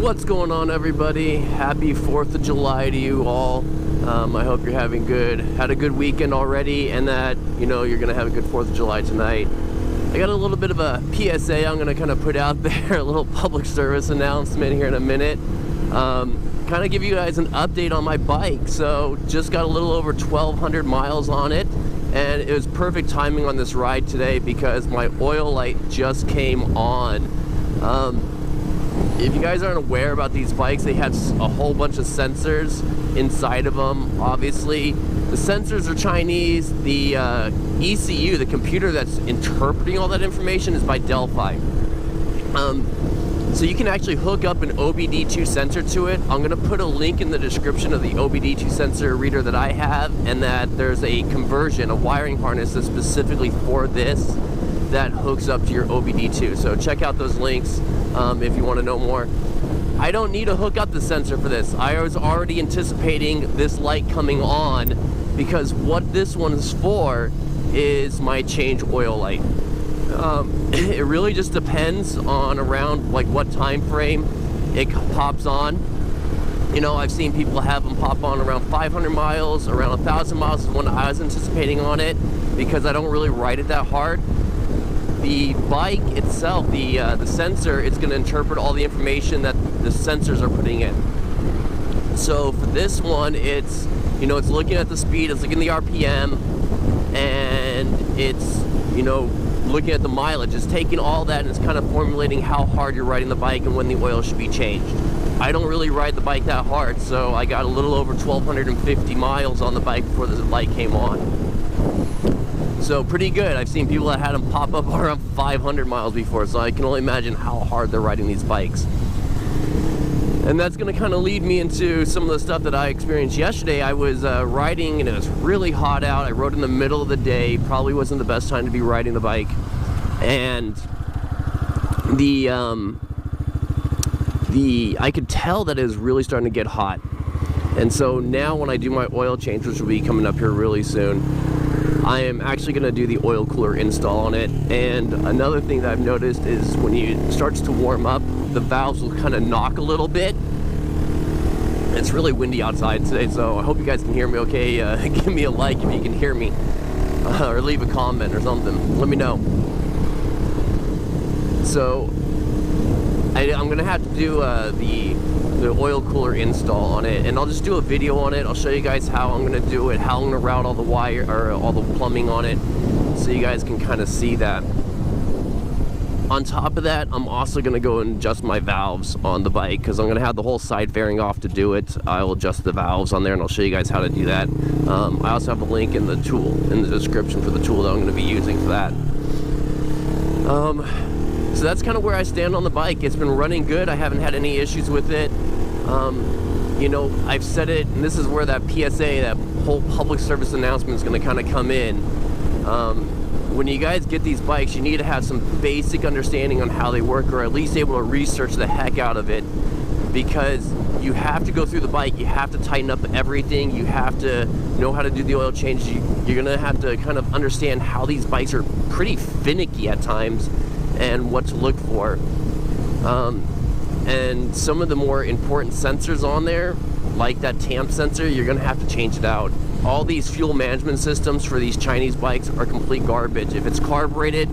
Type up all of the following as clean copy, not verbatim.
What's going on, everybody? Happy 4th of July to you all. I hope you're had a good weekend already, and that you're gonna have a good 4th of July tonight. I got a little bit of a PSA I'm gonna kind of put out there, a little public service announcement here in a minute. Kind of give you guys an update on my bike. So just got a little over 1,200 miles on it, and it was perfect timing on this ride today because my oil light just came on. If you guys aren't aware about these bikes, they have a whole bunch of sensors inside of them. Obviously, the sensors are Chinese. The ECU, the computer that's interpreting all that information, is by Delphi. So you can actually hook up an OBD2 sensor to it. I'm gonna put a link in the description of the OBD2 sensor reader that I have, and that there's a conversion, a wiring harness that's specifically for this that hooks up to your OBD2. So check out those links if you want to know more. I don't need to hook up the sensor for this. I was already anticipating this light coming on because what this one is for is my change oil light. It really just depends on around like what time frame it pops on. I've seen people have them pop on around 500 miles, around 1,000 miles is when I was anticipating on it, because I don't really ride it that hard. The bike itself, the sensor, it's going to interpret all the information that the sensors are putting in. So for this one, it's it's looking at the speed, it's looking at the RPM, and it's looking at the mileage. It's taking all that and it's kind of formulating how hard you're riding the bike and when the oil should be changed. I don't really ride the bike that hard, so I got a little over 1,250 miles on the bike before the light came on. So pretty good. I've seen people that had them pop up around 500 miles before, so I can only imagine how hard they're riding these bikes. And that's going to kind of lead me into some of the stuff that I experienced yesterday. I was riding and it was really hot out. I rode in the middle of the day. Probably wasn't the best time to be riding the bike. And I could tell that it was really starting to get hot. And so now when I do my oil change, which will be coming up here really soon, I am actually going to do the oil cooler install on it. And another thing that I've noticed is when it starts to warm up, the valves will kind of knock a little bit. It's really windy outside today, so I hope you guys can hear me okay. Give me a like if you can hear me, or leave a comment or something. Let me know. So I'm going to have to do the oil cooler install on it, and I'll just do a video on it. I'll show you guys how I'm going to do it, how I'm going to route all the wire or all the plumbing on it, so you guys can kind of see that. On top of that, I'm also going to go and adjust my valves on the bike because I'm going to have the whole side fairing off to do it. I'll adjust the valves on there and I'll show you guys how to do that. I also have a link in the description for the tool that I'm going to be using for that. So that's kind of where I stand on the bike. It's been running good. I haven't had any issues with it. I've said it, and this is where that PSA, that whole public service announcement, is going to kind of come in. When you guys get these bikes, you need to have some basic understanding on how they work, or at least able to research the heck out of it, because you have to go through the bike, you have to tighten up everything, you have to know how to do the oil change. You're going to have to kind of understand how these bikes are pretty finicky at times and what to look for. And some of the more important sensors on there, like that tamp sensor, you're going to have to change it out. All these fuel management systems for these Chinese bikes are complete garbage. If it's carbureted,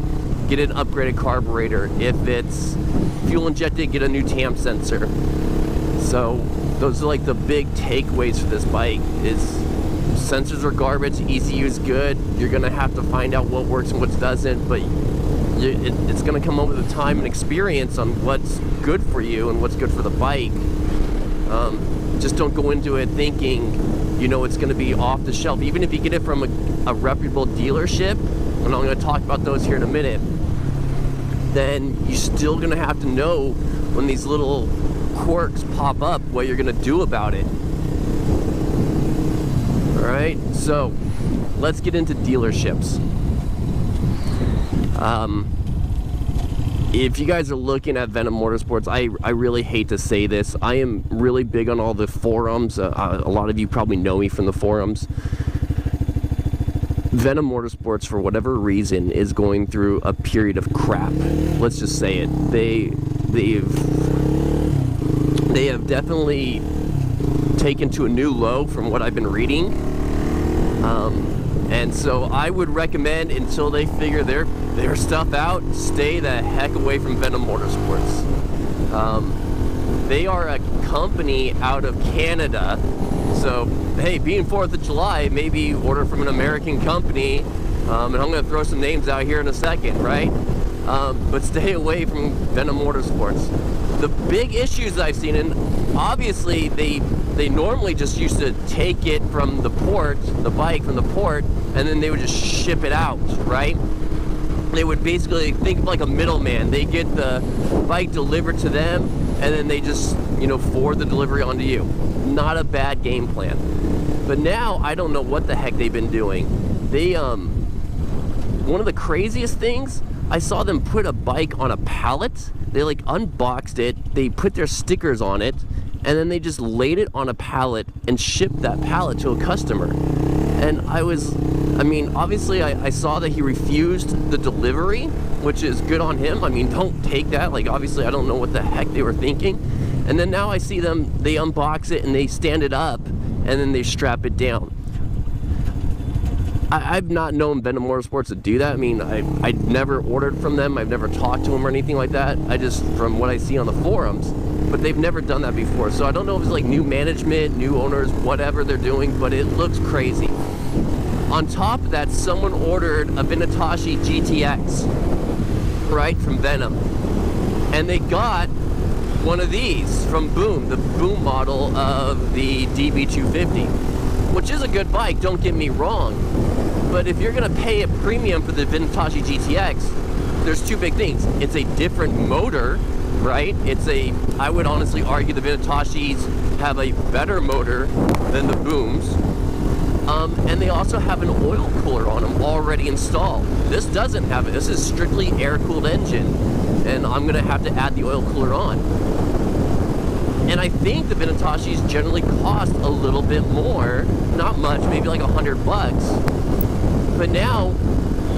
get an upgraded carburetor. If it's fuel injected, get a new tamp sensor. So those are like the big takeaways for this bike. Is sensors are garbage, ECU is good. You're gonna have to find out what works and what doesn't, but it's gonna come over the time and experience on what's good for you and what's good for the bike. Just don't go into it thinking it's going to be off the shelf. Even if you get it from a reputable dealership, and I'm going to talk about those here in a minute, then you're still going to have to know when these little quirks pop up what you're going to do about it. Alright, so let's get into dealerships. If you guys are looking at Venom Motorsports, I really hate to say this. I am really big on all the forums. A lot of you probably know me from the forums. Venom Motorsports, for whatever reason, is going through a period of crap. Let's just say it. They've they have definitely taken to a new low from what I've been reading. And so I would recommend, until they figure their stuff out, stay the heck away from Venom Motorsports. They are a company out of Canada, so hey, being 4th of July, maybe order from an American company, and I'm going to throw some names out here in a second, right? But stay away from Venom Motorsports. The big issues I've seen, and obviously they normally just used to take it from the port, the bike from the port, and then they would just ship it out, right? They would basically think of like a middleman. They get the bike delivered to them, and then they just, you know, forward the delivery onto you. Not a bad game plan. But now I don't know what the heck they've been doing. They one of the craziest things, I saw them put a bike on a pallet. They like unboxed it, they put their stickers on it, and then they just laid it on a pallet and shipped that pallet to a customer. And I mean, obviously I saw that he refused the delivery, which is good on him. I mean, don't take that. Like, obviously I don't know what the heck they were thinking. And then now I see them, they unbox it and they stand it up and then they strap it down. I've not known Venom Motorsports to do that. I mean, I've never ordered from them. I've never talked to them or anything like that. I just, from what I see on the forums, but they've never done that before. So I don't know if it's like new management, new owners, whatever they're doing, but it looks crazy. On top of that, someone ordered a Vinatashi GTX, right, from Venom. And they got one of these from Boom, the Boom model of the DB250, which is a good bike, don't get me wrong. But if you're gonna pay a premium for the Vinatashi GTX, there's two big things. It's a different motor, right? I would honestly argue the Vinatashis have a better motor than the Booms. And they also have an oil cooler on them already installed. This doesn't have it. This is strictly air-cooled engine, and I'm gonna have to add the oil cooler on. And I think the Vinatashis generally cost a little bit more, not much, maybe like $100. But now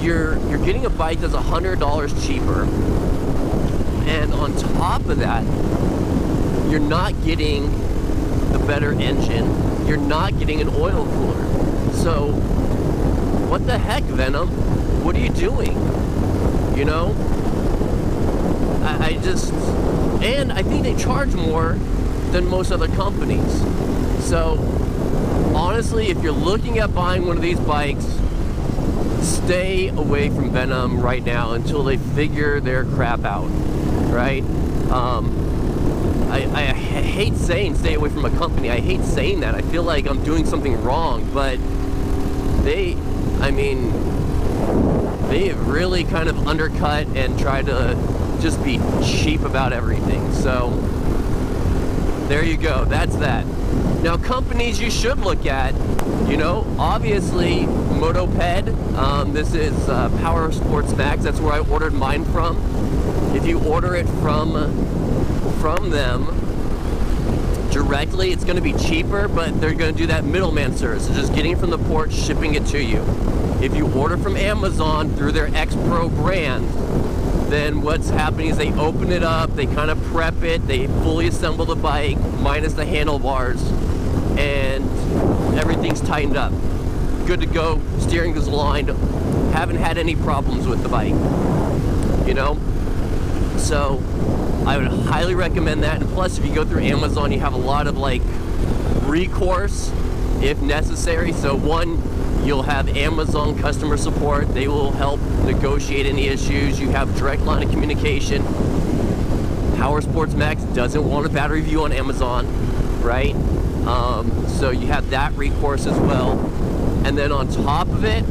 you're getting a bike that's $100 cheaper, and on top of that, you're not getting the better engine. You're not getting an oil cooler. So, what the heck, Venom? What are you doing? You know? And I think they charge more than most other companies. So, honestly, if you're looking at buying one of these bikes, stay away from Venom right now until they figure their crap out, right? I hate saying stay away from a company. I hate saying that. I feel like I'm doing something wrong, but they have really kind of undercut and tried to just be cheap about everything. So there you go, that's that. Now, companies you should look at, you know, obviously MOTOVLOG. This is Power Sports Max. That's where I ordered mine from. If you order it from them directly, it's going to be cheaper, but they're going to do that middleman service, so just getting it from the port, shipping it to you. If you order from Amazon through their X Pro brand, then what's happening is they open it up, they kind of prep it, they fully assemble the bike minus the handlebars, and everything's tightened up, good to go. Steering is aligned, haven't had any problems with the bike, you know. So I would highly recommend that. And plus, if you go through Amazon, you have a lot of like recourse if necessary. So one, you'll have Amazon customer support. They will help negotiate any issues. You have direct line of communication. Power Sports Max doesn't want a bad review on Amazon, right? So you have that recourse as well. And then on top of it,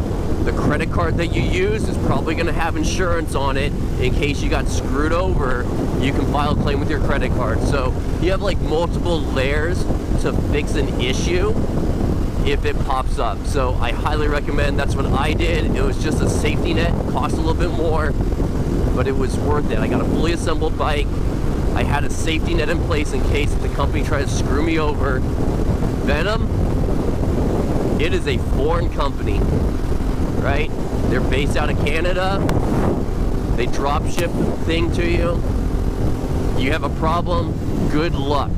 the credit card that you use is probably going to have insurance on it. In case you got screwed over, you can file a claim with your credit card. So you have like multiple layers to fix an issue if it pops up. So I highly recommend. That's what I did. It was just a safety net, cost a little bit more, but it was worth it. I got a fully assembled bike. I had a safety net in place in case the company tried to screw me over. Venom, it is a foreign company, right? They're based out of Canada. They drop ship the thing to you. You have a problem, good luck.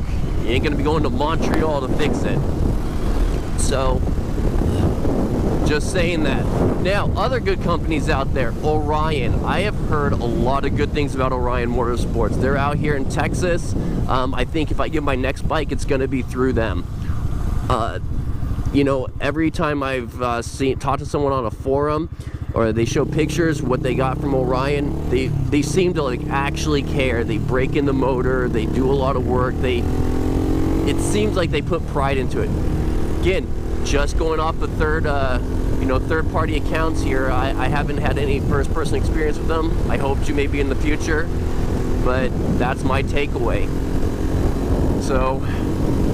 You ain't gonna be going to Montreal to fix it. So, just saying that. Now, other good companies out there, Orion. I have heard a lot of good things about Orion Motorsports. They're out here in Texas. I think if I get my next bike, it's gonna be through them. You know, every time I've talked to someone on a forum, or they show pictures what they got from Orion, they seem to like actually care. They break in the motor, they do a lot of work, it seems like they put pride into it. Again, just going off the third-party accounts here, I haven't had any first-person experience with them. I hope to maybe in the future, but that's my takeaway. So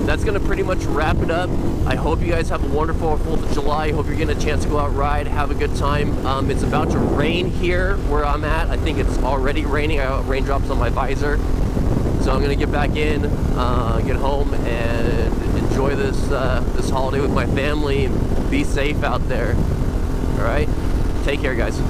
that's gonna pretty much wrap it up. I hope you guys have a wonderful 4th of July. I hope you're getting a chance to go out ride, have a good time. It's about to rain here where I'm at. I think it's already raining. I got raindrops on my visor. So I'm gonna get back in, get home, and enjoy this holiday with my family and be safe out there. All right, take care, guys.